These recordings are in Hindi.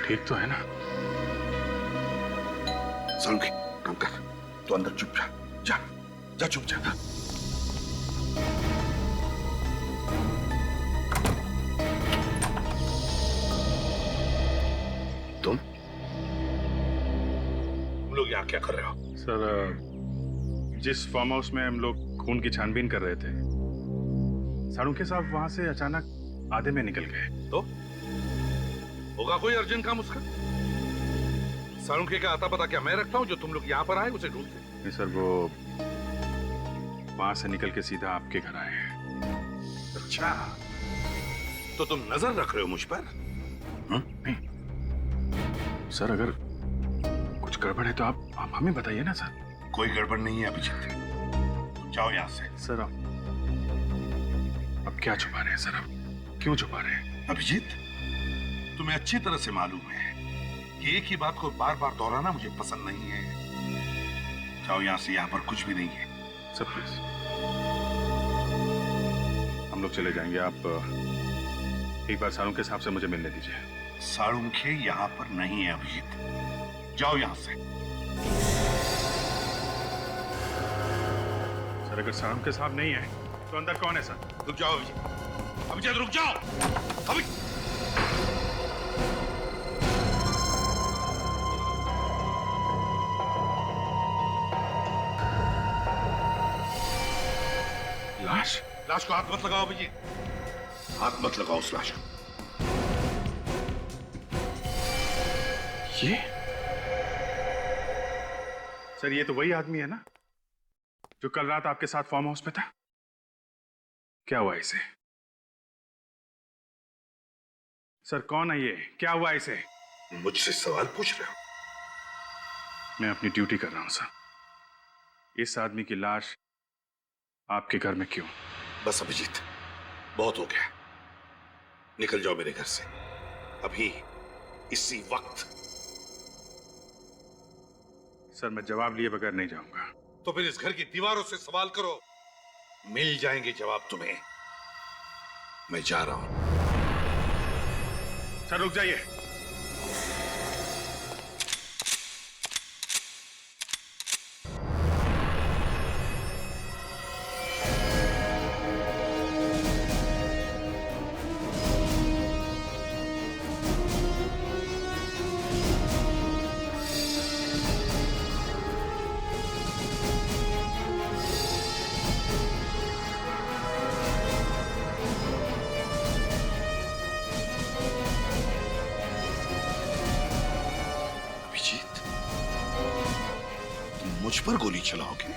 ठीक तो है ना? सालुंखे, काम कर। तो अंदर चुप जा, जा जा चुप जा। तुम लोग यहाँ क्या कर रहे हो? सर, जिस फार्म हाउस में हम लोग खून की छानबीन कर रहे थे, सालुंखे साहब वहां से अचानक आधे में निकल गए। तो होगा कोई अर्जेंट काम उसका? सालुंखे का आता पता क्या मैं रखता हूँ जो तुम लोग यहाँ पर आए उसे ढूंढते? नहीं सर, वो वहां से निकल के सीधा आपके घर आए हैं। अच्छा, तो तुम नजर रख रहे हो मुझ पर? नहीं सर, अगर कुछ गड़बड़ है तो आप हमें बताइए ना सर। कोई गड़बड़ नहीं है अभिजीत, तुम जाओ यहाँ से। सर अब क्या छुपा रहे हैं सर? अब क्यों छुपा रहे हैं? अभिजीत, तुम्हें अच्छी तरह से मालूम है कि एक ही बात को बार बार दोहराना मुझे पसंद नहीं है। जाओ यहाँ से, यहाँ पर कुछ भी नहीं है। सर प्लीज, हम लोग चले जाएंगे। आप एक बार सालुंखे साहब से मुझे मिलने दीजिए। सालुंखे यहाँ पर नहीं है अभिजीत, जाओ यहाँ से। सर, अगर सालुंखे साहब नहीं है तो अंदर कौन है सर? रुक जाओ अभिजीत, अभिजीत रुक जाओ। लाश? लाश को हाथ मत लगाओ अभिजीत, हाथ मत लगाओ उस लाश को। ये सर, ये तो वही आदमी है ना जो कल रात आपके साथ फार्म हाउस पे था? क्या हुआ इसे? सर कौन है ये? क्या हुआ इसे? मुझसे सवाल पूछ रहे हो? मैं अपनी ड्यूटी कर रहा हूं सर। इस आदमी की लाश आपके घर में क्यों? बस अभिजीत, बहुत हो गया, निकल जाओ मेरे घर से अभी, इसी वक्त। सर, मैं जवाब लिए बगैर नहीं जाऊंगा। तो फिर इस घर की दीवारों से सवाल करो, मिल जाएंगे जवाब तुम्हें। मैं जा रहा हूं। सर रुक जाइए। मुझ पर गोली चलाओगे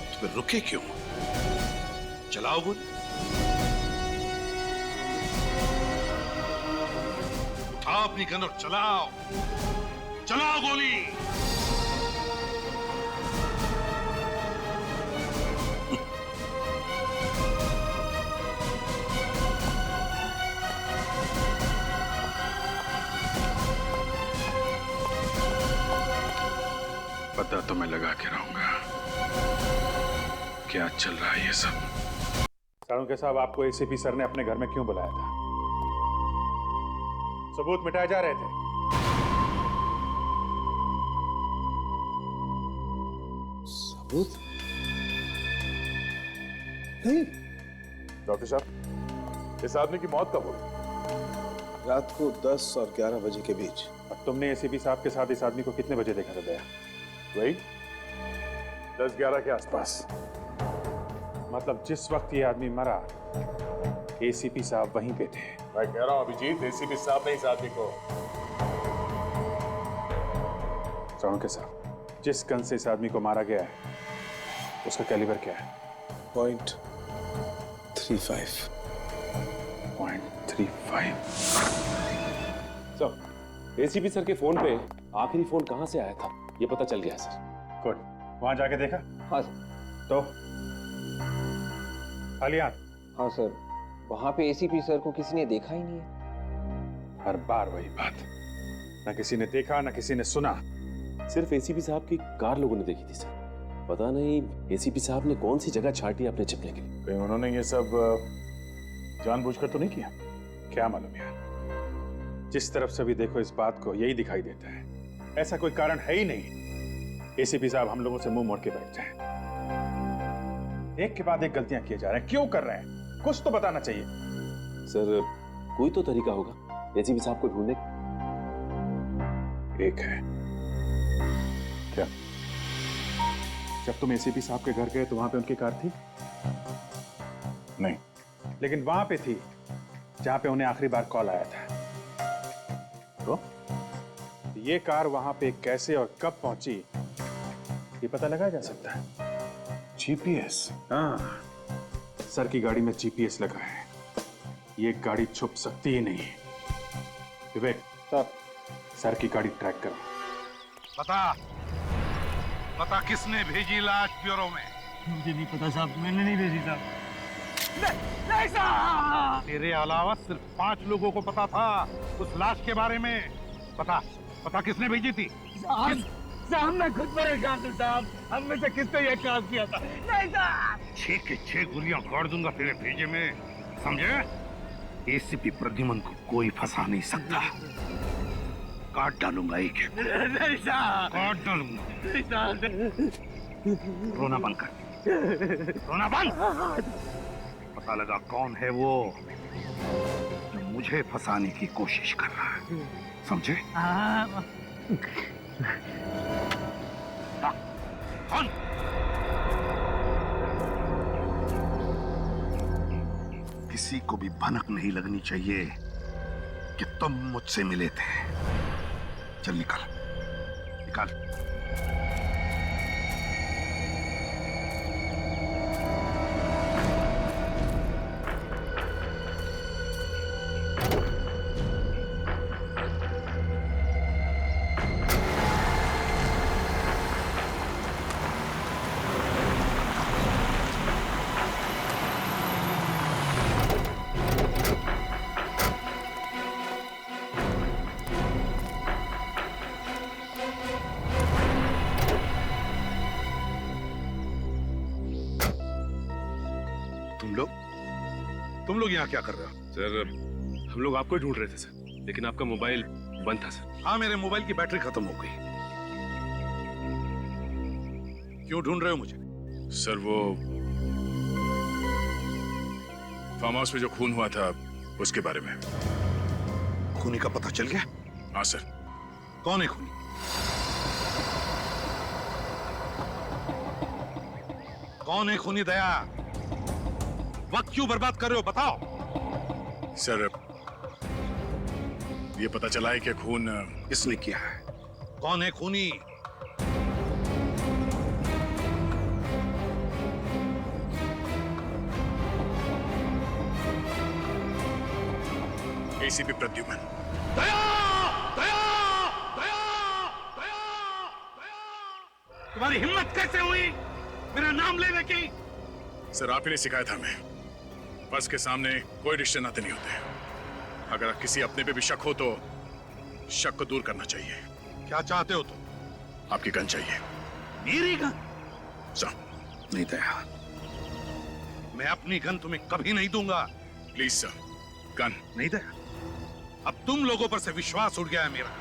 तो फिर रुके क्यों? चलाओ गोली। उठाओ अपनी गन और चलाओ, चलाओ गोली। पता तो मैं लगा के रहूंगा क्या चल रहा है ये सब। सालुंखे साहब, आपको एसीपी सर ने अपने घर में क्यों बुलाया था? सबूत मिटाए जा रहे थे। सबूत? नहीं। डॉक्टर साहब, इस आदमी की मौत कब हुई? रात को 10 और 11 बजे के बीच। और तुमने एसीपी साहब के साथ इस आदमी को कितने बजे देखा था दया? वही 10-11 के आसपास। मतलब जिस वक्त ये आदमी मरा, एसीपी साहब वहीं पे थे। मैं कह रहा हूं अभिजीत, एसीपी साहब ने इस आदमी को। सालुंखे साहब, जिस गन से इस आदमी को मारा गया है उसका कैलिबर क्या है? .35। .35। सर, एसीपी सर के फोन पे आखिरी फोन कहां से आया था ये पता चल गया सर। गुड। वहां जाके देखा? हाँ सर। तो खाली हाथ? हाँ सर, वहां पे एसीपी सर को किसी ने देखा ही नहीं है। हर बार वही बात, ना किसी ने देखा ना किसी ने सुना। सिर्फ एसीपी साहब की कार लोगों ने देखी थी सर। पता नहीं एसीपी साहब ने कौन सी जगह छाटी अपने छिपने के लिए। कहीं उन्होंने ये सब जानबूझकर तो नहीं किया? क्या मालूम यार, जिस तरफ से भी देखो इस बात को यही दिखाई देता है, ऐसा कोई कारण है ही नहीं एसीपी साहब हम लोगों से मुंह मोड़ के बैठ जाए। एक के बाद एक गलतियां किए जा रहे हैं, क्यों कर रहे हैं, कुछ तो बताना चाहिए। सर कोई तो तरीका होगा एसीपी साहब को ढूंढने का। एक है। क्या? जब तुम एसीपी साहब के घर गए तो वहां पे उनकी कार थी? नहीं, लेकिन वहां पे थी जहां पे उन्हें आखिरी बार कॉल आया था। तो ये कार वहां पे कैसे और कब पहुंची ये पता लगाया जा सकता है। जीपीएस? हाँ, सर की गाड़ी में जीपीएस लगा है, ये गाड़ी छुप सकती ही नहीं। विवेक साहब, सर की गाड़ी ट्रैक करो। बता किसने भेजी लाश ब्यूरो में? मुझे नहीं पता साहब, मैंने नहीं भेजी साहब। नहीं साहब! तेरे अलावा सिर्फ 5 लोगों को पता था उस लाश के बारे में। बता किसने भेजी थी? साहब मैं खुद परेशान हूँ साहब, हम में से किसने ये काम किया था? नहीं साहब! 6 के 6 गोलियां गाड़ दूंगा तेरे भेजे में, समझे? एसीपी प्रद्युमन को कोई फंसा नहीं सकता। काट डालूंगा एक एक। नहीं साहब! काट डालूंगा। नहीं साहब! रोना बंद कर, रोना बंद। पता लगा कौन है वो जो मुझे फंसाने की कोशिश कर रहा है, समझे? कौन? किसी को भी भनक नहीं लगनी चाहिए कि तुम मुझसे मिले थे। चल निकल निकल। तुम लोग यहाँ क्या कर रहे हो? सर हम लोग आपको ही ढूंढ रहे थे सर, लेकिन आपका मोबाइल बंद था सर। हाँ, मेरे मोबाइल की बैटरी खत्म हो गई। क्यों ढूंढ रहे हो मुझे? सर वो फार्म हाउस में जो खून हुआ था उसके बारे में। खूनी का पता चल गया? हाँ सर। कौन है खूनी? कौन है खूनी? दया, वक्त क्यों बर्बाद कर रहे हो, बताओ। सर ये पता चला है कि खून किसने किया है? कौन है खूनी? एसीपी प्रद्युमन। दया! दया! दया! दया! दया! तुम्हारी हिम्मत कैसे हुई मेरा नाम लेने की? सर आप ही ने सिखाया था हमें, बस के सामने कोई रिश्ते नाते नहीं होते। अगर किसी अपने पे भी शक हो तो शक को दूर करना चाहिए। क्या चाहते हो तुम? आपकी गन चाहिए। मेरी गन? सर नहीं दया, मैं अपनी गन तुम्हें कभी नहीं दूंगा। Please sir, gun. नहीं दया, अब तुम लोगों पर से विश्वास उठ गया है मेरा।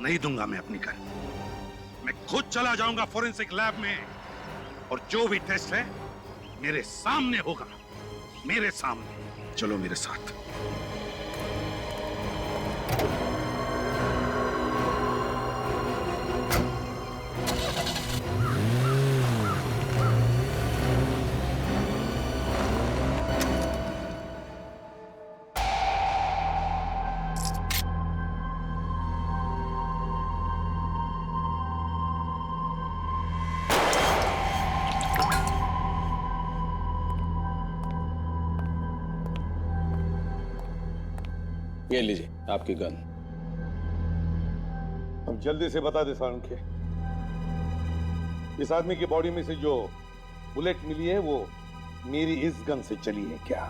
नहीं दूंगा मैं अपनी गन। मैं खुद चला जाऊंगा फोरेंसिक लैब में और जो भी टेस्ट है मेरे सामने होगा, मेरे सामने। चलो मेरे साथ। ये लीजिए आपकी गन। अब जल्दी से बता दे सालुंखे, इस आदमी की बॉडी में से जो बुलेट मिली है वो मेरी इस गन से चली है क्या?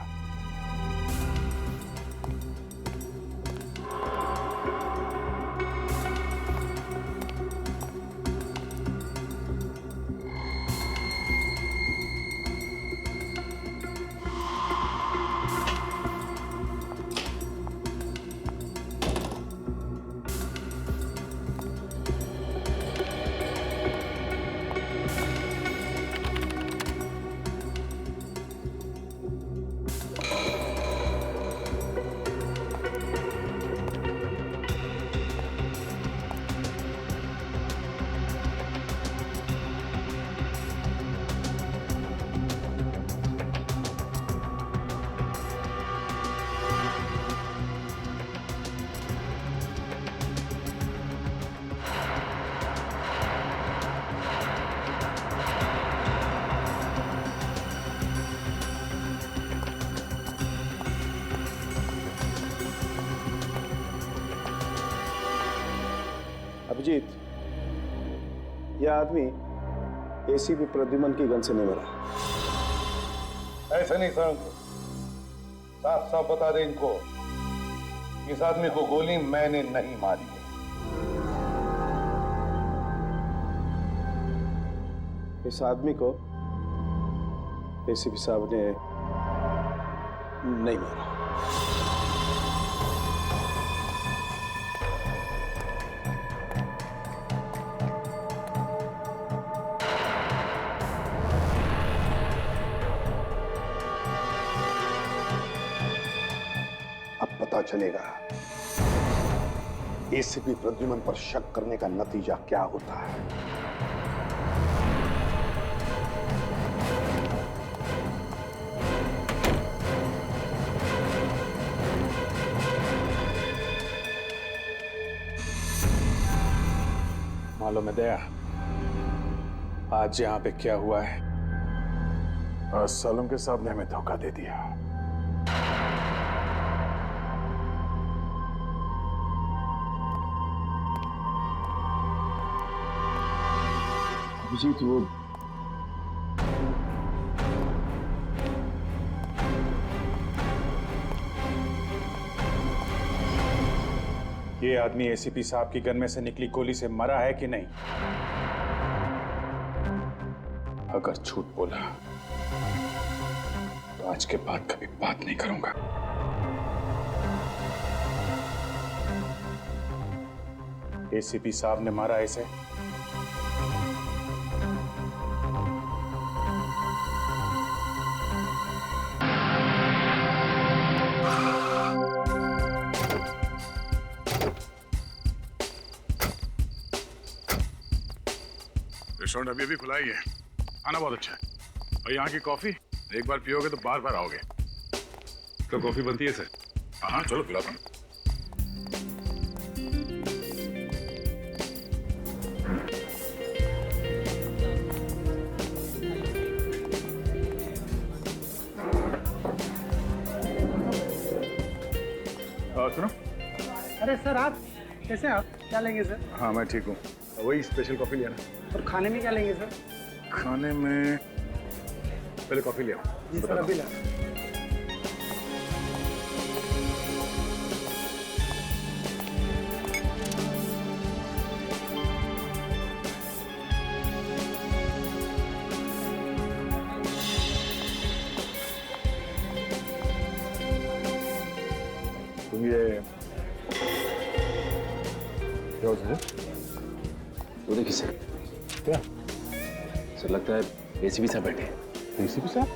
अभिजीत, यह आदमी एसीपी प्रद्युमन की गन से नहीं मरा। ऐसे नहीं सर, साफ साफ बता दे इनको, इस आदमी को गोली मैंने नहीं मारी है। इस आदमी को एसीपी साहब ने नहीं मारा। अब पता चलेगा एसीपी प्रद्युमन पर शक करने का नतीजा क्या होता है। मालूम है दया, आज यहाँ पे क्या हुआ है? आज सालम के साहब ने हमें धोखा दे दिया। अभिजीत, वो ये आदमी एसीपी साहब की गन में से निकली गोली से मरा है कि नहीं? अगर झूठ बोला तो आज के बाद कभी बात नहीं करूंगा। एसीपी साहब ने मारा इसे? रेस्टोरेंट अभी भी खुला ही है, खाना बहुत अच्छा है और यहाँ की कॉफी एक बार पियोगे तो बार बार आओगे। तो कॉफी बनती है सर? हाँ चलो पिलाता हूँ। सुनो। अरे सर, आप कैसे हैं? आप क्या लेंगे सर? हाँ मैं ठीक हूँ, वही स्पेशल कॉफी लिया ना। और खाने में क्या लेंगे सर? खाने में पहले कॉफी लिया। जी सर, अभी ला। तुम ये क्या होता है? वो देखिए सर, क्या सर लगता है एसीपी साहब बैठे हैं। एसीपी साहब?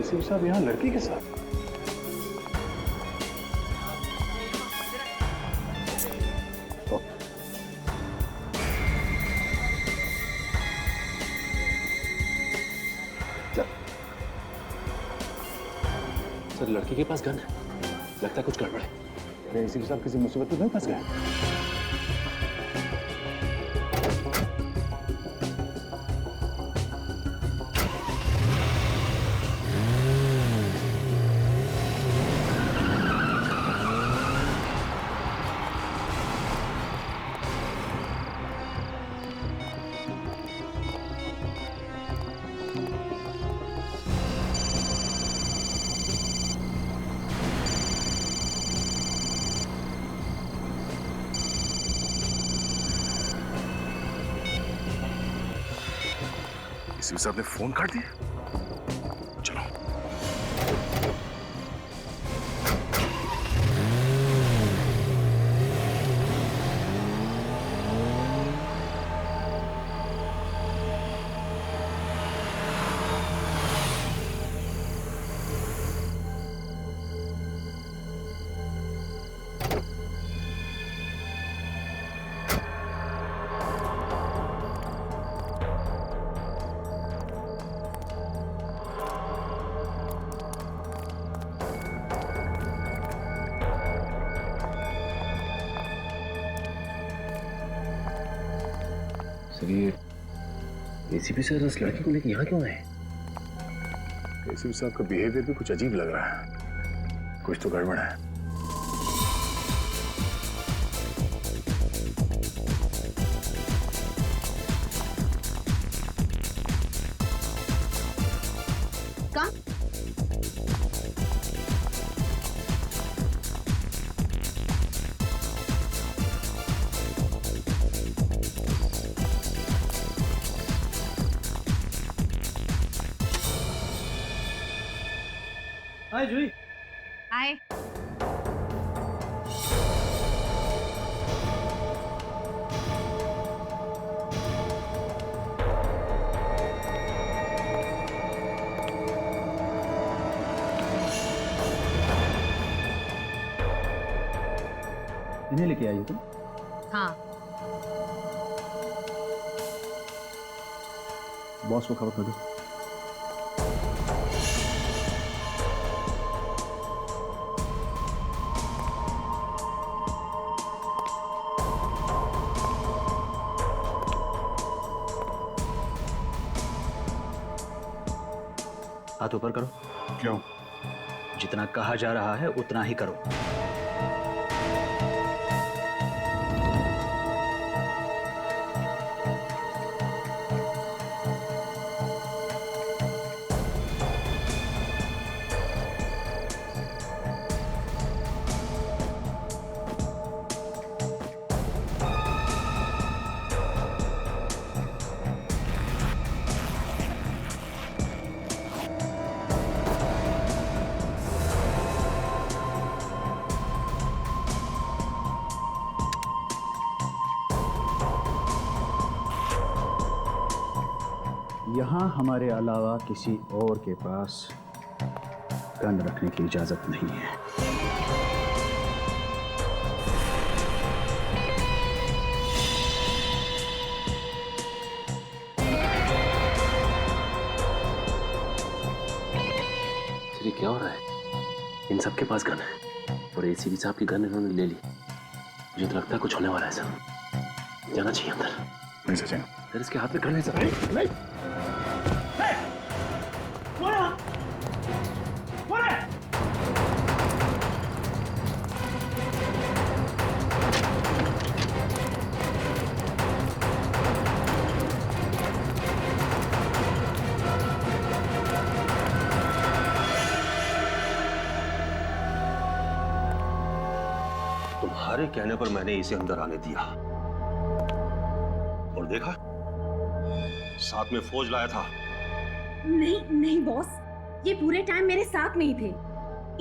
एसीपी साहब यहाँ लड़की के साथ? सर लड़की के पास गन है, लगता है कुछ गड़बड़ है। अरे एसीपी साहब किसी मुसीबत में नहीं फंस गए? एसीपी साहब ने फोन काट दिया। चलो सर ये एसीपी सर इस लड़की को लेकर यहाँ क्यों आए? एसीपी साहब का बिहेवियर भी कुछ अजीब लग रहा है, कुछ तो गड़बड़ है। हाय जूही। हाय। इन्हें लेके आई हो तुम? हाँ। बॉस को खबर कर दो। हाथ ऊपर करो। क्यों? जितना कहा जा रहा है उतना ही करो। यहाँ हमारे अलावा किसी और के पास गन रखने की इजाजत नहीं है। ये क्या हो रहा है? इन सबके पास गन है और एसीपी साहब की गन इन्होंने ले ली। मुझे तो लगता है कुछ होने वाला है सर। जाना चाहिए अंदर। नहीं सचिन, सर इसके हाथ में गन है सर। नहीं। तुम्हारे कहने पर मैंने इसे अंदर आने दिया और देखा साथ में फौज लाया था। नहीं नहीं बॉस, ये पूरे टाइम मेरे साथ में ही थे।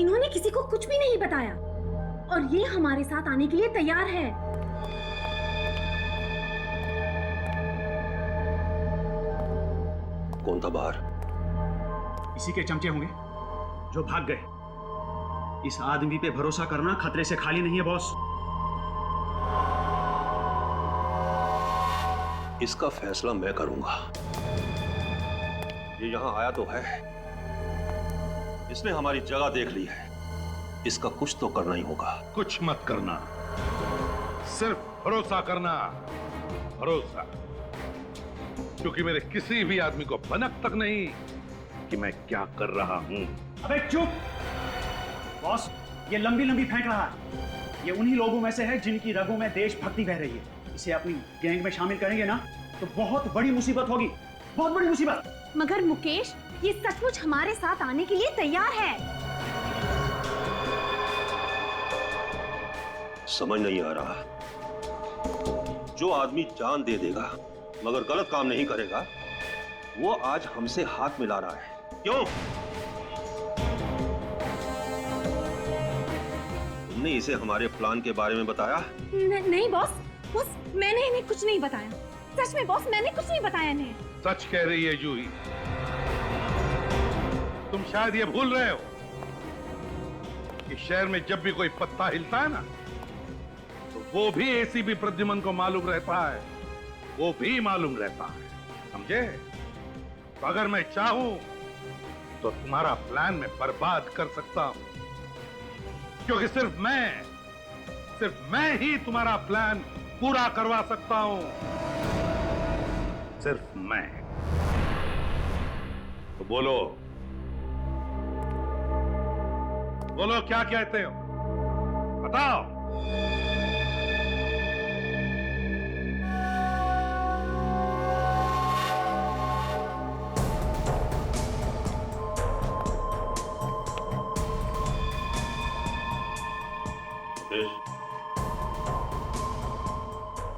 इन्होंने किसी को कुछ भी नहीं बताया और ये हमारे साथ आने के लिए तैयार है। कौन था बाहर? इसी के चमचे होंगे जो भाग गए। इस आदमी पे भरोसा करना खतरे से खाली नहीं है बॉस। इसका फैसला मैं करूंगा। ये यहां आया तो है, इसने हमारी जगह देख ली है। इसका कुछ तो करना ही होगा। कुछ मत करना, सिर्फ भरोसा करना, भरोसा। क्योंकि मेरे किसी भी आदमी को भनक तक नहीं कि मैं क्या कर रहा हूं। अबे चुप बॉस, ये लंबी लंबी फेंक रहा है। ये उन्हीं लोगों में से है जिनकी रगों में देशभक्ति बह रही है। इसे अपनी गैंग में शामिल करेंगे ना तो बहुत बड़ी मुसीबत होगी, बहुत बड़ी मुसीबत। मगर मुकेश, ये सचमुच हमारे साथ आने के लिए तैयार है। समझ नहीं आ रहा, जो आदमी जान दे देगा मगर गलत काम नहीं करेगा, वो आज हमसे हाथ मिला रहा है। क्यों? तुमने इसे हमारे प्लान के बारे में बताया? नहीं बॉस, बॉस मैंने इन्हें कुछ नहीं बताया। सच में बॉस, मैंने कुछ नहीं बताया इन्हें। सच कह रही है जूही। तुम शायद ये भूल रहे हो कि शहर में जब भी कोई पत्ता हिलता है ना, तो वो भी एसीपी प्रद्युमन को मालूम रहता है। वो भी मालूम रहता है, समझे? तो अगर मैं चाहूं तो तुम्हारा प्लान मैं बर्बाद कर सकता हूं, क्योंकि सिर्फ मैं ही तुम्हारा प्लान पूरा करवा सकता हूं। सिर्फ मैं। तो बोलो क्या कहते हो? बताओ।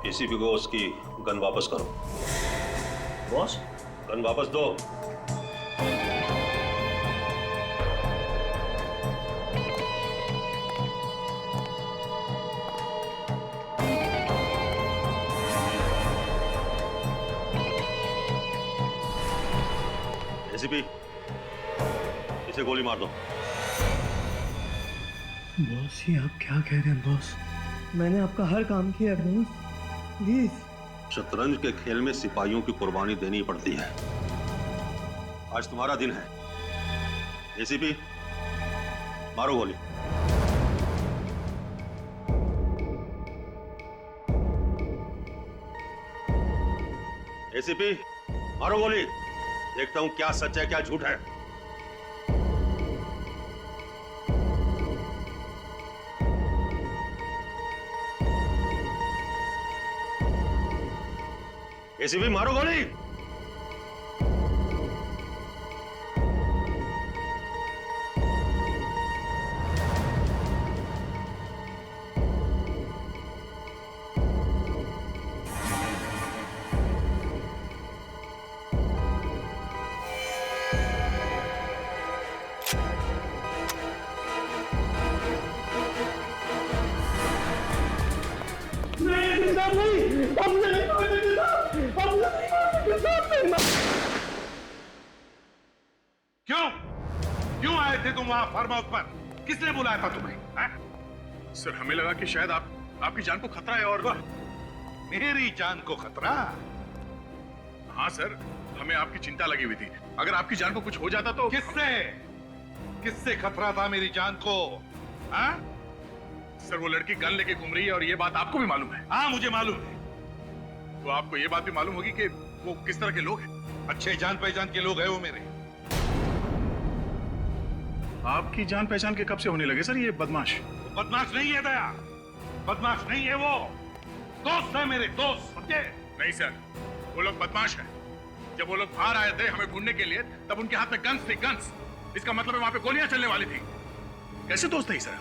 एसीपी को उसकी गन वापस करो। बॉस, गन वापस दो। एसीपी, इसे गोली मार दो। बॉस ये आप क्या कह रहे हैं बॉस? मैंने आपका हर काम किया है बॉस, प्लीज। शतरंज के खेल में सिपाहियों की कुर्बानी देनी पड़ती है। आज तुम्हारा दिन है। एसीपी, मारो गोली। एसीपी, मारो गोली। देखता हूं क्या सच है क्या झूठ है। एसीपी, मारो गोली। क्यों क्यों आए थे तुम वहां फार्म हाउस पर? किसने बुलाया था तुम्हें? सर, हमें लगा कि शायद आपकी जान को खतरा है। और मेरी जान को खतरा? हाँ सर, हमें आपकी चिंता लगी हुई थी। अगर आपकी जान को कुछ हो जाता तो। किससे खतरा था मेरी जान को? हाँ? सर, वो लड़की गन लेके घूम रही है और ये बात आपको भी मालूम है। हाँ, मुझे मालूम है। तो आपको ये बात भी मालूम होगी कि वो किस तरह के लोग हैं। अच्छे जान पहचान के लोग हैं वो मेरे। आपकी जान पहचान के कब से होने लगे सर ये बदमाश? बदमाश नहीं है दया, बदमाश नहीं है वो, दोस्त है मेरे, दोस्त, समझे? नहीं सर, वो लोग बदमाश हैं। जब वो लोग बाहर आए थे हमें ढूंढने के लिए, तब उनके हाथ में गन्स थी, गन्स। इसका मतलब है वहां पे गोलियां चलने वाली थी। कैसे दोस्त है सर?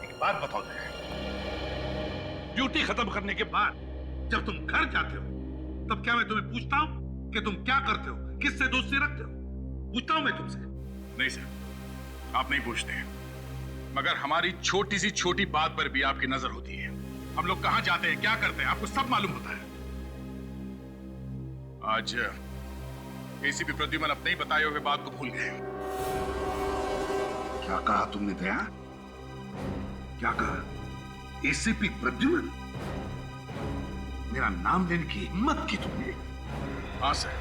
एक बात बताओ दया, ड्यूटी खत्म करने के बाद जब तुम घर जाते हो तब क्या मैं तुम्हें पूछता हूं कि तुम क्या करते हो, किससे दोस्ती रखते हो? पूछता हूं मैं तुमसे? नहीं सर, आप नहीं पूछते हैं, मगर हमारी छोटी सी छोटी बात पर भी आपकी नजर होती है। हम लोग कहां जाते हैं, क्या करते हैं, आपको सब मालूम होता है। आज एसीपी प्रद्युमन अपने ही बताए हुए बात को भूल गए। क्या कहा तुमने दया? क्या कहा? एसीपी प्रद्युमन? मेरा नाम लेने की हिम्मत की तुमने? हाँ सर,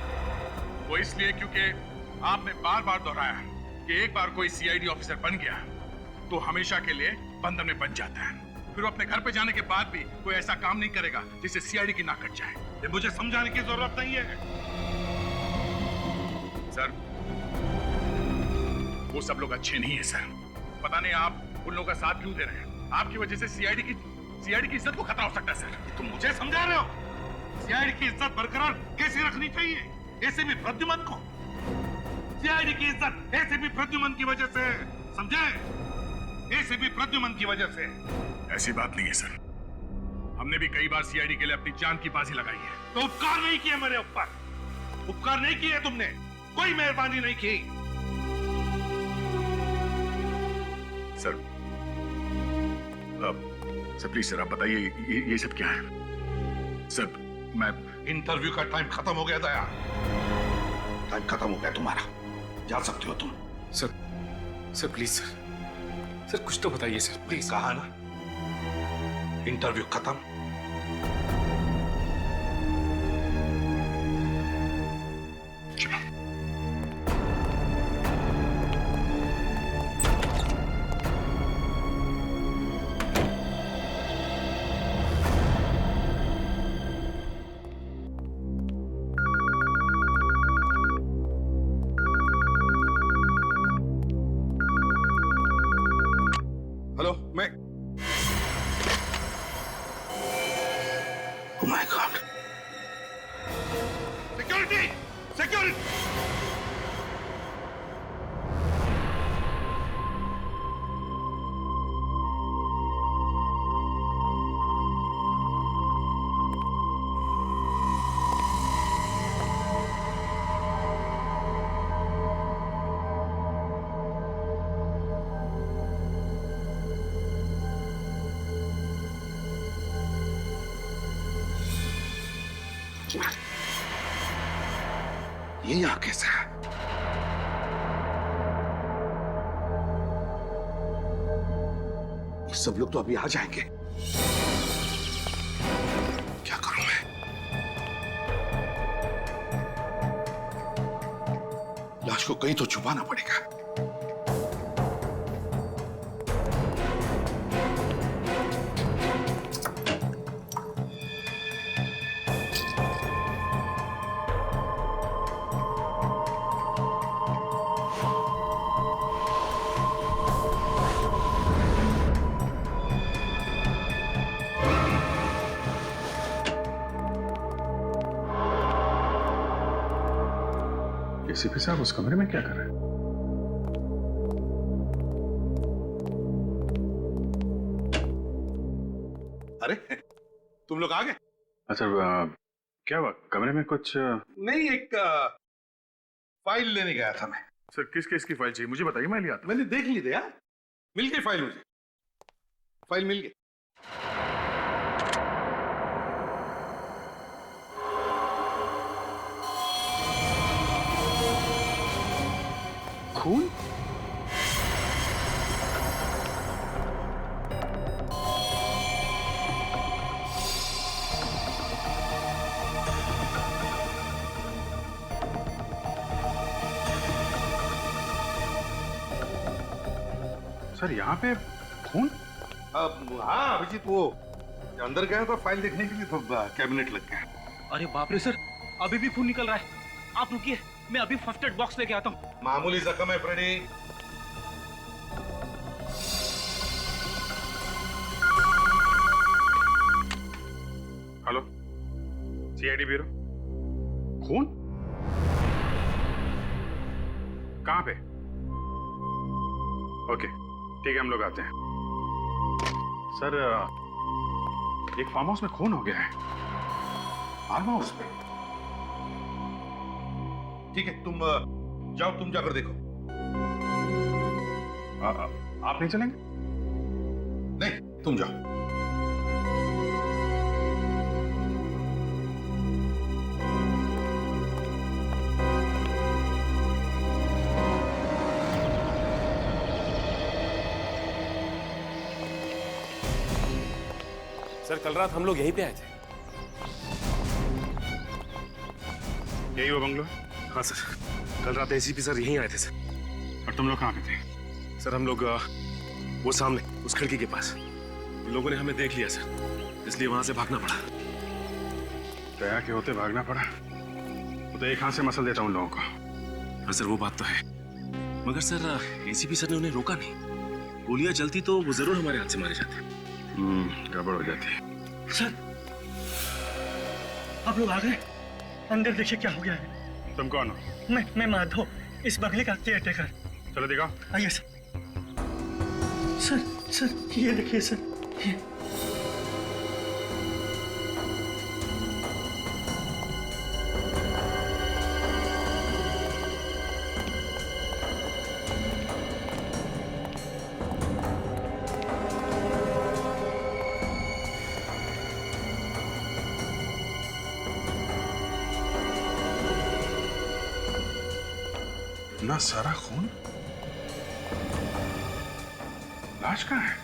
वो इसलिए क्योंकि आपने बार बार दोहराया कि एक बार कोई सीआईडी ऑफिसर बन गया तो हमेशा के लिए बंधन में बन जाता है। फिर वो अपने घर पे जाने के बाद भी कोई ऐसा काम नहीं करेगा जिससे सीआईडी की नाक कट जाए। ये मुझे समझाने की जरूरत नहीं है। सर, वो सब लोग अच्छे नहीं है सर। पता नहीं आप उन लोगों का साथ क्यों दे रहे हैं। आपकी वजह से सीआईडी की इज्जत को खतरा हो सकता है सर। तुम मुझे समझा रहे हो? सीआईडी की इज्जत बरकरार कैसे रखनी चाहिए? एसीपी प्रद्युमन को सीआईडी की इज्जत एसीपी प्रद्युमन की वजह से, समझे? एसीपी प्रद्युमन की वजह से। ऐसी बात नहीं है सर, हमने भी कई बार सीआईडी के लिए अपनी जान की बाजी लगाई है। तो उपकार नहीं किए मेरे ऊपर, उपकार नहीं किए तुमने, कोई मेहरबानी नहीं की। सर, सर प्लीज सर, आप बताइए ये सब क्या है? सर, मैं इंटरव्यू का टाइम खत्म हो गया दया, टाइम खत्म हो गया तुम्हारा, जा सकते हो तुम। सर प्लीज सर कुछ तो बताइए सर, प्लीज। कहा ना, इंटरव्यू खत्म। हेलो, मैं Oh my God! Security! Security! ये यहाँ कैसे है? ये सब लोग तो अभी आ जाएंगे। क्या करूं मैं? लाश को कहीं तो छुपाना पड़ेगा। एसीपी साहब उस कमरे में क्या कर रहे हैं? अरे तुम लोग आ गए? अच्छा क्या हुआ कमरे में कुछ? नहीं, एक फाइल लेने गया था मैं। सर किस केस की फाइल चाहिए मुझे बताइए, मैं ले आता। मैंने देख ली थी यार, मिल गई फाइल मुझे। फाइल मिल गई। खून? सर यहाँ पे खून? हाँ अभिजीत, वो अंदर गया था फाइल देखने के लिए तो कैबिनेट लग गया। अरे बाप रे सर, अभी भी खून निकल रहा है। आप रुकिए, मैं अभी फर्स्ट एड बॉक्स लेके आता हूँ। मामूली जख्म है फ्रेडी। Hello CID bureau. खून? कहाँ पे? ओके ठीक है, हम लोग आते हैं। सर एक फार्म हाउस में खून हो गया है। फार्म हाउस में? ठीक है, तुम जाओ, तुम जाकर देखो। आप नहीं चलेंगे? नहीं, तुम जाओ। सर कल रात हम लोग यहीं पे आए थे। यही वो बंगलो? हाँ सर, कल रात एसीपी सर यहीं आए थे सर। और तुम लोग कहाँ पे थे? सर हम लोग वो सामने उस खिड़की के पास। लोगों ने हमें देख लिया सर, इसलिए वहां से भागना पड़ा। दया के होते भागना पड़ा? वो तो एक हाथ से मसल देता हूँ उन लोगों को। हाँ सर वो बात तो है, मगर सर एसीपी सर ने उन्हें रोका नहीं। गोलियां चलती तो वो जरूर हमारे हाथ से मारे जाते। गड़बड़ हो जाती है। सर आप लोग आ गए? अंदर देखिए क्या हो गया है। तुम कौन हो? मैं माधव, इस बंगले का केयरटेकर। चलो दिखाओ। आइए सर। सर ये देखिए सर, ये इतना सारा खून? लाश कहाँ है?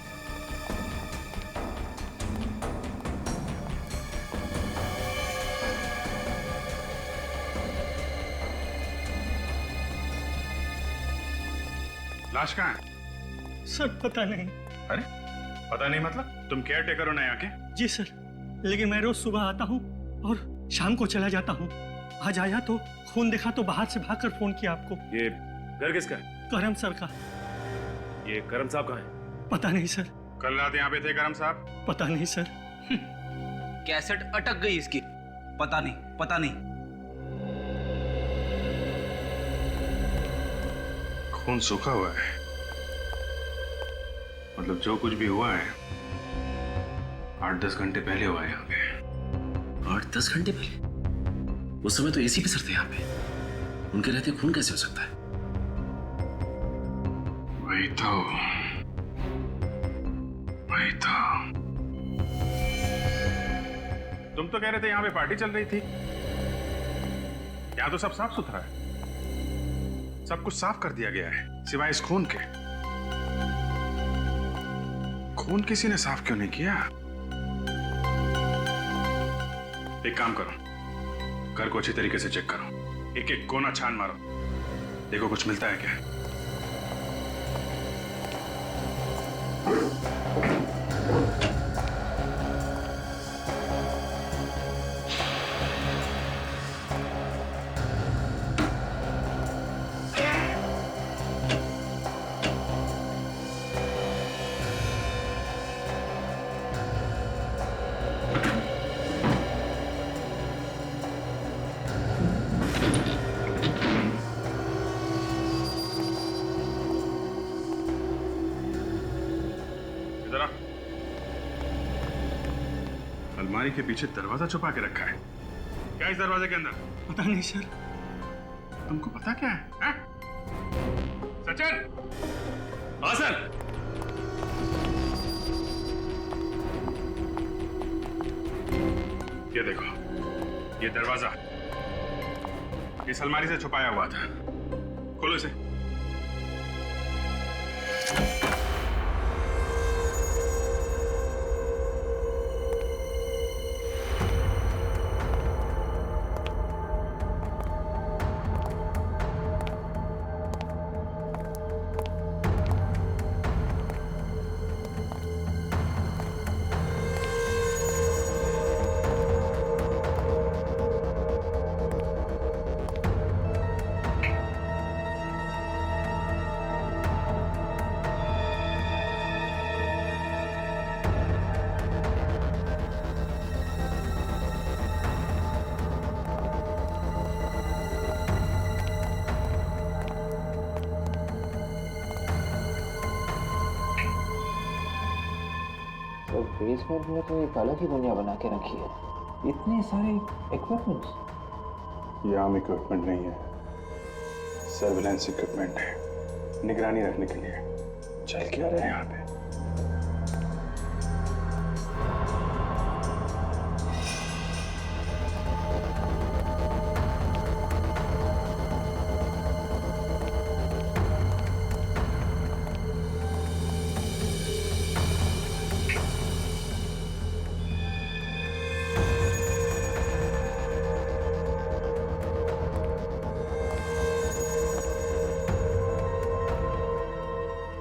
लाश कहाँ है? सर पता नहीं। अरे पता नहीं मतलब? तुम केयर टेकर हो ना यहाँ के? जी सर, लेकिन मैं रोज सुबह आता हूँ और शाम को चला जाता हूँ। आज आया तो खून देखा तो बाहर से भागकर फोन किया आपको। ये घर किसका है? करम सर का। ये करम साहब कहाँ है? पता नहीं सर। कल रात यहाँ पे थे करम साहब? पता नहीं सर। कैसेट अटक गई इसकी। पता नहीं। खून सूखा हुआ है, मतलब जो कुछ भी हुआ है 8-10 घंटे पहले हुआ है यहाँ पे। 8-10 घंटे पहले? उस समय तो एसीपी सर थे यहाँ पे, उनके रहते खून कैसे हो सकता है? वही तो। तुम तो कह रहे थे यहाँ पे पार्टी चल रही थी, यहाँ तो सब साफ सुथरा है, सब कुछ साफ कर दिया गया है सिवाय इस खून के। खून किसी ने साफ क्यों नहीं किया? एक काम करो, घर को अच्छी तरीके से चेक करो, एक एक कोना छान मारो, देखो कुछ मिलता है क्या। अलमारी के पीछे दरवाजा छुपा के रखा है। क्या इस दरवाजे के अंदर? पता नहीं सर। तुमको पता क्या है? सचिन! हाँ सर। ये देखो, ये दरवाजा इस अलमारी से छुपाया हुआ था। खोलो इसे। तो बेसमेंट में तो एक अलग ही दुनिया बना के रखी है, इतने सारे इक्विपमेंट्स। ये आम इक्विपमेंट नहीं है, सर्विलेंस इक्विपमेंट है, निगरानी रखने के लिए। चल क्या रहे हैं यहाँ पे?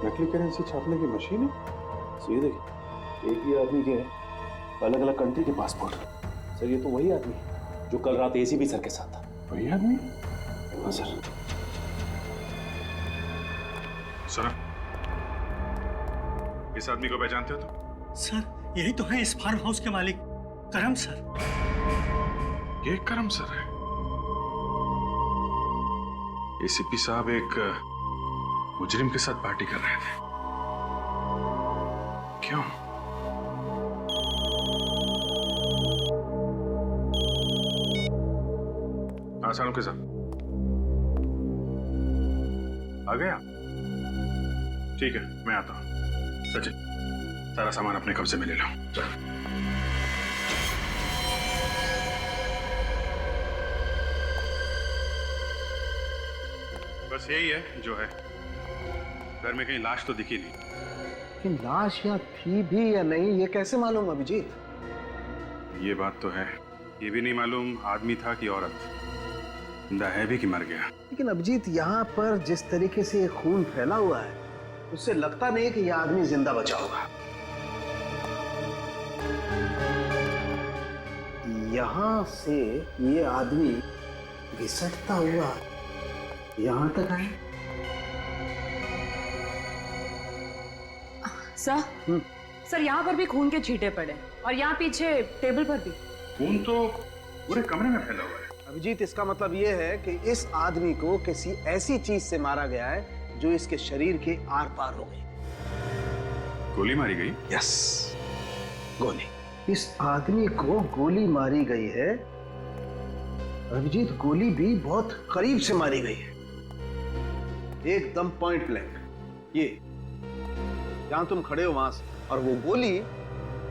नकली करेंसी छापने की मशीन है। ये देखिए, एक ही आदमी के अलग अलग कंट्री के पासपोर्ट। सर ये तो वही आदमी है जो कल रात एसीपी सर के साथ था। वही आदमी? हाँ सर। सर, इस आदमी को पहचानते हो तुम? सर यही तो है इस फार्म हाउस के मालिक, करम सर। ये करम सर है। एसीपी साहब एक मुजरिम के साथ पार्टी कर रहे थे। क्यों? आसानों के साथ आ गया? ठीक है, मैं आता हूं। सचिन, सारा सामान अपने कब्जे में ले लो। चल। बस यही है जो है। घर में कहीं लाश तो दिखी नहीं। कि लाश यहाँ थी भी या नहीं ये कैसे मालूम अभिजीत? ये बात तो है, ये भी नहीं मालूम आदमी था कि औरत, जिंदा है भी कि मर गया। लेकिन अभिजीत यहाँ पर जिस तरीके से ये खून फैला हुआ है उससे लगता नहीं कि यह आदमी जिंदा बचा होगा। यहाँ से ये आदमी घिसटता हुआ यहाँ तक आया। सर यहाँ पर भी खून के छींटे पड़े और यहाँ पीछे टेबल पर भी। खून तो पूरे कमरे में फैला हुआ है। अभिजीत, इसका मतलब ये है कि इस आदमी को किसी ऐसी चीज से मारा गया है जो इसके शरीर के आर पार हो गई। गोली मारी गई? यस, गोली। इस आदमी को गोली मारी गई है। अभिजीत, गोली भी बहुत करीब से मारी गई है, एकदम पॉइंट ब्लैंक। ये जहां तुम खड़े हो वहां से, और वो गोली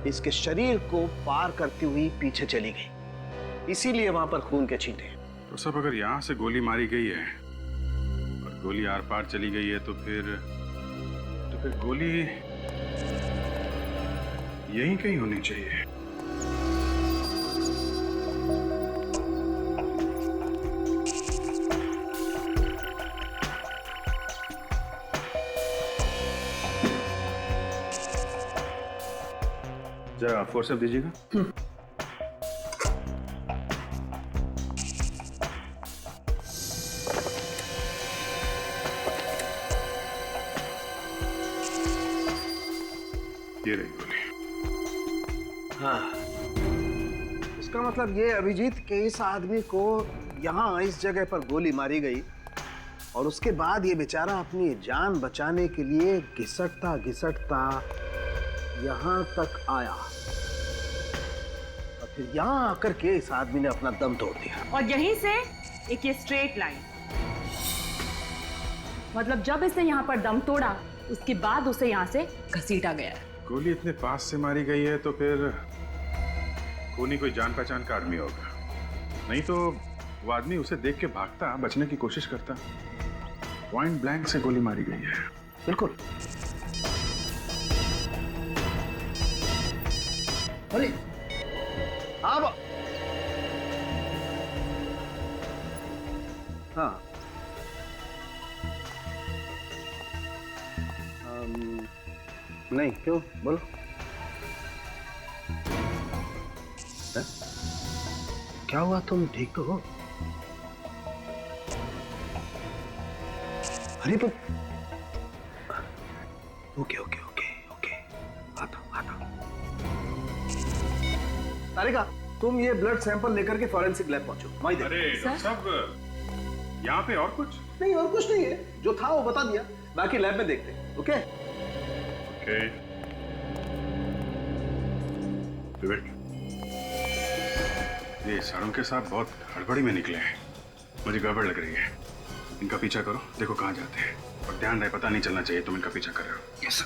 इसके शरीर को पार करती हुई पीछे चली गई, इसीलिए वहां पर खून के छींटे हैं। तो सब अगर यहां से गोली मारी गई है और गोली आर पार चली गई है तो फिर गोली यहीं कहीं होनी चाहिए। जरा फोर्स अप दीजिएगा। ये रही गोली। हाँ, इसका मतलब ये अभिजीत के इस आदमी को यहाँ इस जगह पर गोली मारी गई और उसके बाद ये बेचारा अपनी जान बचाने के लिए घिसटता घिसटता यहाँ तक आया और फिर यहाँ आकर के इस आदमी ने अपना दम तोड़ दिया। और यहीं से एक ये स्ट्रेट लाइन, मतलब जब इसने यहाँ पर दम तोड़ा उसके बाद उसे यहाँ से घसीटा गया। गोली इतने पास से मारी गई है तो फिर खूनी कोई जान पहचान का आदमी होगा, नहीं तो वो आदमी उसे देख के भागता, बचने की कोशिश करता। पॉइंट ब्लैंक से गोली मारी गई है। बिल्कुल। अरे अब हाँ, नहीं क्यों, बोलो। क्या हुआ, तुम ठीक तो हो? अरे तो ओके ओके ओके ओके, आता। तारिका, तुम ये ब्लड सैंपल लेकर के फॉरेंसिक लैब पहुंचो। अरे डॉक्टर साहब, यहाँ पे और कुछ नहीं, और कुछ नहीं है, जो था वो बता दिया, बाकी लैब में देखते हैं। Okay okay. विवेक, ये सारों के साथ बहुत हड़बड़ी में निकले हैं, मुझे गड़बड़ लग रही है। इनका पीछा करो, देखो कहाँ जाते हैं, और ध्यान रहे पता नहीं चलना चाहिए तुम इनका पीछा कर रहे हो। Yes sir.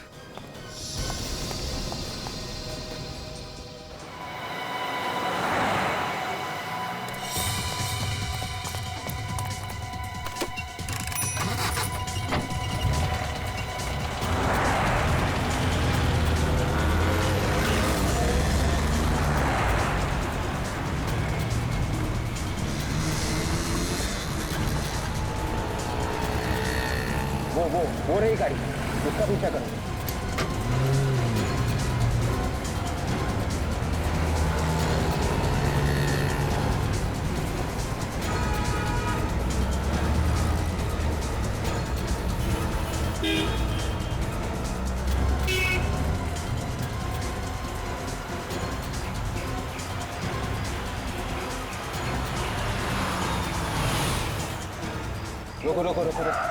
वो रही गाड़ी, उसका पीछा करो। रुको रुको रुको रुको।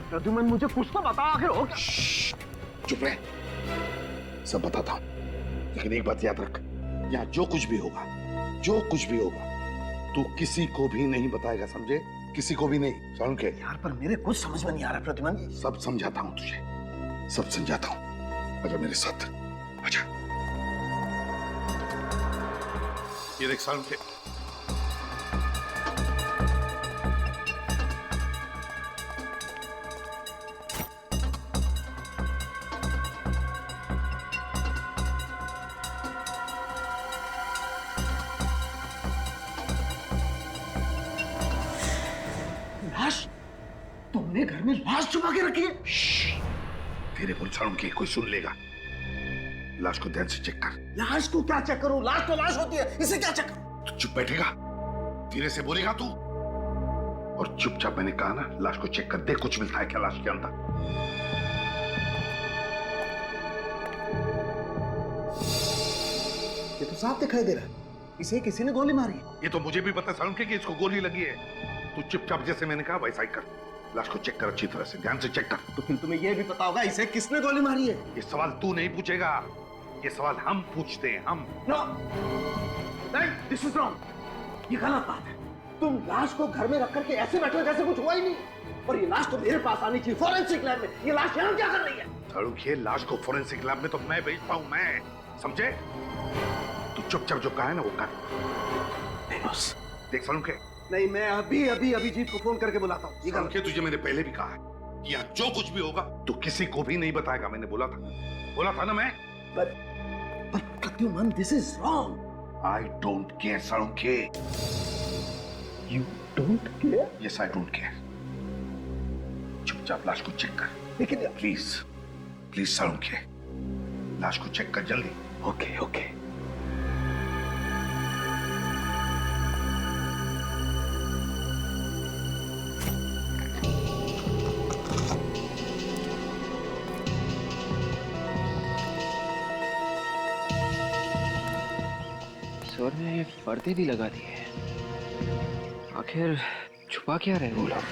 प्रद्युमन, मुझे कुछ तो बता आखिर हो। चुप रहे, सब बताता हूं, लेकिन एक बात याद रख, यहाँ जो कुछ भी होगा, तू किसी को भी नहीं बताएगा, समझे? किसी को भी नहीं, समझ के? यार पर मेरे कुछ समझ में नहीं आ रहा प्रद्युमन। सब समझाता हूँ तुझे, सब समझाता हूँ। आजा मेरे साथ, आजा। ये देख सारुण के लाश? तुमने घर में लाश छुपा के रखी है? तेरे बोल सारुण के कोई सुन लेगा। लाश को ध्यान से चेक कर। लाश को क्या चेक करूं? लाश तो लाश होती है, इसे क्या चेक करूं? तू चुप बैठेगा? धीरे से बोलेगा तू? और चुपचाप मैंने कहा ना, लाश को चेक कर, देख कुछ मिलता है क्या लाश के अंदर। ये तो साफ दिखाई दे रहा है, इसे किसी ने गोली मारी है। ये तो मुझे भी पता है सारुण के कि इसको गोली लगी है। तू चुपचाप जैसे मैंने कहा वैसा ही कर। लाश को चेक कर, अच्छी तरह से ध्यान से चेक कर। तो फिर तुम्हें यह भी पता होगा इसे किसने गोली मारी है। ये सवाल तू नहीं पूछेगा, ये सवाल हम पूछते हैं, हम। No, this is wrong. ये गलत बात है। तुम लाश को घर में रख करके ऐसे बैठे हो जैसे कुछ हुआ ही नहीं। और ये लाश तो मेरे पास आनी चाहिए, फॉरेंसिक लैब में। ये लाश यहाँ क्या कर रही है? सारुण के लाश को फॉरेंसिक लैब में तो मैं भेजता हूँ, मैं, समझे? तू चुपचाप जो कहा है ना वो कर। देख सारुण के, नहीं, मैं अभी अभी अभिजीत को फोन करके बुलाता हूँ। सारुण के, तुझे मैंने पहले भी कहा है कि यहाँ जो कुछ भी होगा तू किसी को भी नहीं बताएगा। मैंने बोला था ना मैं। But Pradyuman, this is wrong. I don't care, सारुण के। You don't care? Yes, I don't care. चुपचाप लाश को चेक कर। लेकिन प्लीज सारुण के, लाश को चेक कर जल्दी। Okay okay. सर ने ये पर्दे भी लगा दिए हैं, आखिर छुपा क्या रहे वो लोग?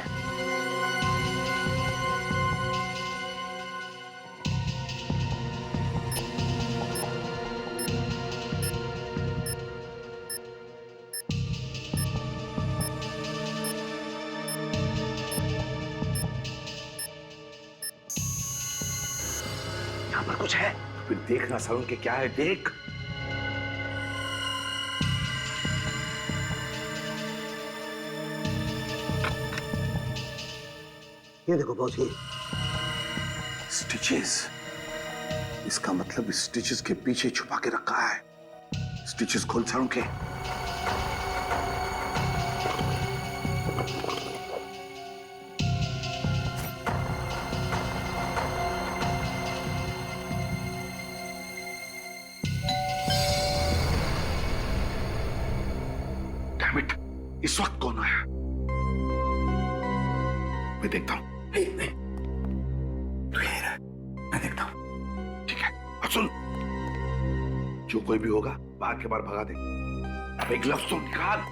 यहाँ पर कुछ है, फिर देखना सारुण के क्या है, देख। ये देखो बॉस, ये स्टिचेस। इसका मतलब स्टिचेस के पीछे छुपा के रखा है। स्टिचेस खोल सारुण के। Damn it, इस वक्त कौन आया? मैं देखता हूं। नहीं, तू यहीं रह, मैं देखता हूं। ठीक है, अब सुन, जो कोई भी होगा बाहर के बाहर भगा दे। अब एक ग्लव्स तो निकाल।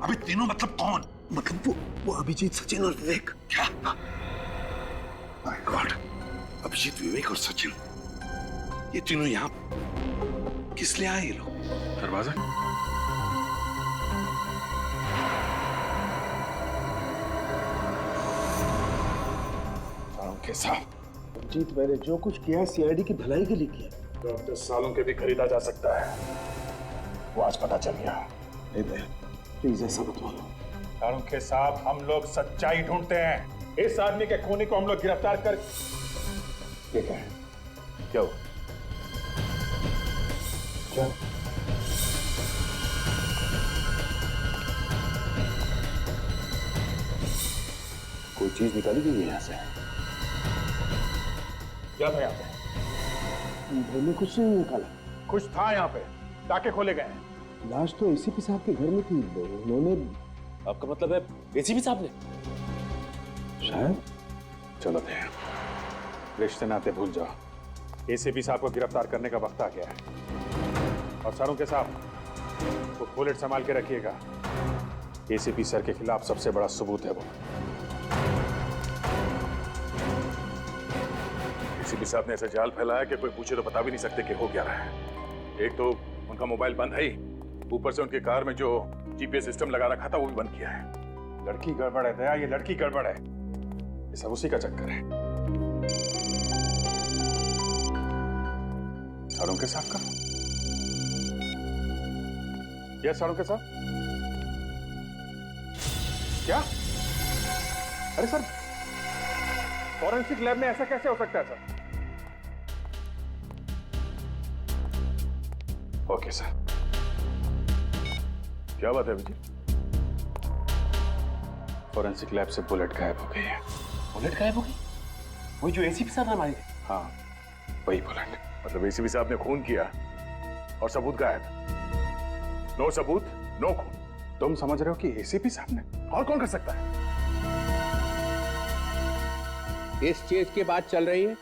अभी तीनों मतलब कौन? मतलब वो अभिजीत, सचिन और विवेक। क्या? माय गॉड, अभिजीत, विवेक और सचिन, ये तीनों यहाँ किस लिए आए ये लोग? दरवाजा। सारुण के साथ अभिजीत, मैंने जो कुछ किया है सीआईडी की भलाई के लिए किया। डॉक्टर सालों के भी खरीदा जा सकता है, वो आज पता चल गया। प्लीज ऐसा मत बोलो। सारुण के साथ हम लोग सच्चाई ढूंढते हैं। इस आदमी के खूनी को हम लोग गिरफ्तार कर। ये क्या है? क्या हुआ? क्या? कोई चीज निकाली गई है यहाँ से? क्या था यहाँ पे? घर में कुछ नहीं निकाला। कुछ था यहाँ पे, ताके खोले गए हैं। लाश तो एसीपी साहब के घर में थी, उन्होंने। आपका मतलब है एसीपी साहब ने? शायद। चलो थे, रिश्ते नाते भूल जाओ। एसीपी साहब को गिरफ्तार करने का वक्त आ गया है। और सारुण के साहब, वो बुलेट संभाल के रखिएगा। एसीपी सर के खिलाफ सबसे बड़ा सबूत है वो। एसीपी साहब ने ऐसा जाल फैलाया कि कोई पूछे तो बता भी नहीं सकते कि हो क्या रहा है। एक तो उनका मोबाइल बंद है ही, ऊपर से उनके कार में जो जीपीएस सिस्टम लगा रखा था वो भी बंद किया है। लड़की गड़बड़ है दया, ये लड़की गड़बड़ है, ये सब उसी का चक्कर है। साड़ों के साथ का यस, साड़ों के साथ क्या? अरे सर, फॉरेंसिक लैब में ऐसा कैसे हो सकता है सर? ओके सर, क्या बात है अभिजीत? फॉरेंसिक लैब से बुलेट गायब हो गई है। बुलेट गायब हो गई? वही जो एसीपी साहब ने मारी थी? हाँ, वही बुलेट। मतलब एसीपी साहब ने खून किया और सबूत गायब। नो सबूत, नो खून। तुम समझ रहे हो कि एसीपी साहब ने? और कौन कर सकता है? इस चीज की बात चल रही है।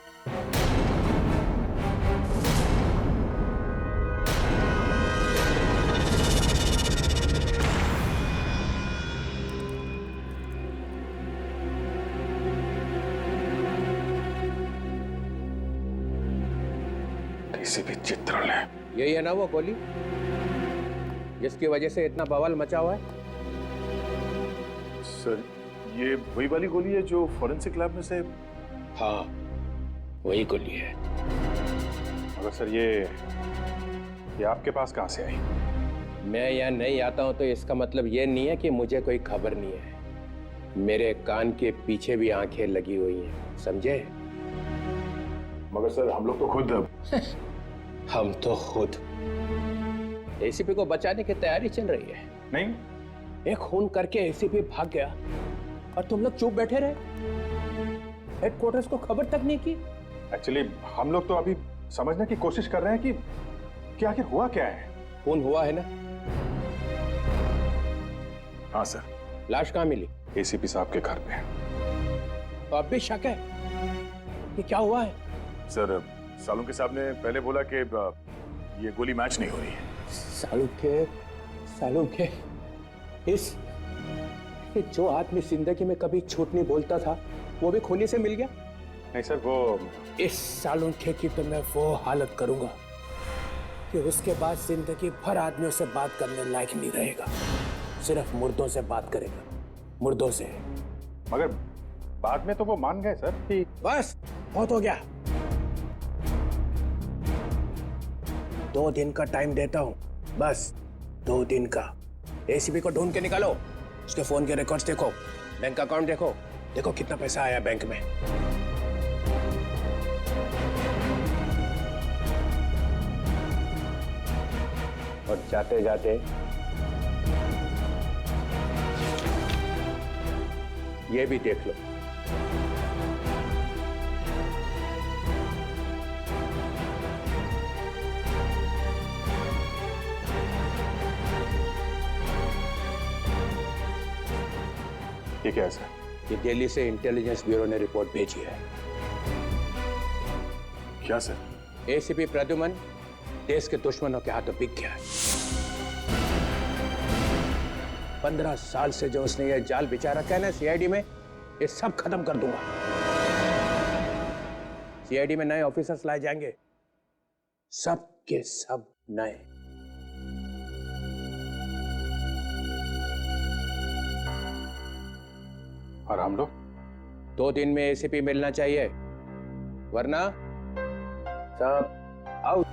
एसीपी चित्रण है। यही है ना वो गोली जिसकी वजह से इतना बवाल मचा हुआ है? सर, ये वही वाली गोली है जो फॉरेंसिक लैब में से? हाँ, वही गोली है। मगर सर, ये आपके पास कहां से आई? मैं यहाँ नहीं आता हूँ तो इसका मतलब ये नहीं है कि मुझे कोई खबर नहीं है। मेरे कान के पीछे भी आंखें लगी हुई हैं, समझे? मगर सर, हम लोग तो खुद हम तो खुद एसीपी को बचाने की तैयारी चल रही है। नहीं, एक खून करके एसीपी भाग गया और तुम लोग चुप बैठे रहे, हेडक्वार्टर्स को खबर तक नहीं की। एक्चुअली हम लोग तो अभी समझने की कोशिश कर रहे हैं कि आखिर हुआ क्या है। खून हुआ है ना? हाँ सर। लाश कहाँ मिली? एसीपी साहब के घर पे। तो अब भी शक है कि क्या हुआ है? सर, सालुंके साहब ने पहले बोला कि ये गोली मैच नहीं हो रही है। सालुंके, जो आदमी जिंदगी में कभी झूठ नहीं बोलता था वो भी खूनी से मिल गया? नहीं सर, वो इस सालुंके की तो मैं वो हालत करूंगा कि उसके बाद जिंदगी भर आदमियों से बात करने लायक नहीं रहेगा, सिर्फ मुर्दों से बात करेगा, मुर्दों से। मगर बाद में तो वो मान गए सर कि बस बहुत हो गया। 2 दिन का टाइम देता हूं, बस 2 दिन का। एसीपी को ढूंढ के निकालो, उसके फोन के रिकॉर्ड्स देखो, बैंक अकाउंट देखो, देखो कितना पैसा आया बैंक में। और जाते जाते ये भी देख लो। ये क्या है सर? ये दिल्ली से इंटेलिजेंस ब्यूरो ने रिपोर्ट भेजी है। क्या सर? एसीपी प्रद्युमन देश के दुश्मनों के हाथों बिक गया है। 15 साल से जो उसने ये जाल बिछा रखा है ना सीआईडी में, ये सब खत्म कर दूंगा। सीआईडी में नए ऑफिसर्स लाए जाएंगे, सब के सब नए। और हम लोग 2 दिन में एसीपी मिलना चाहिए, वरना सब आउट।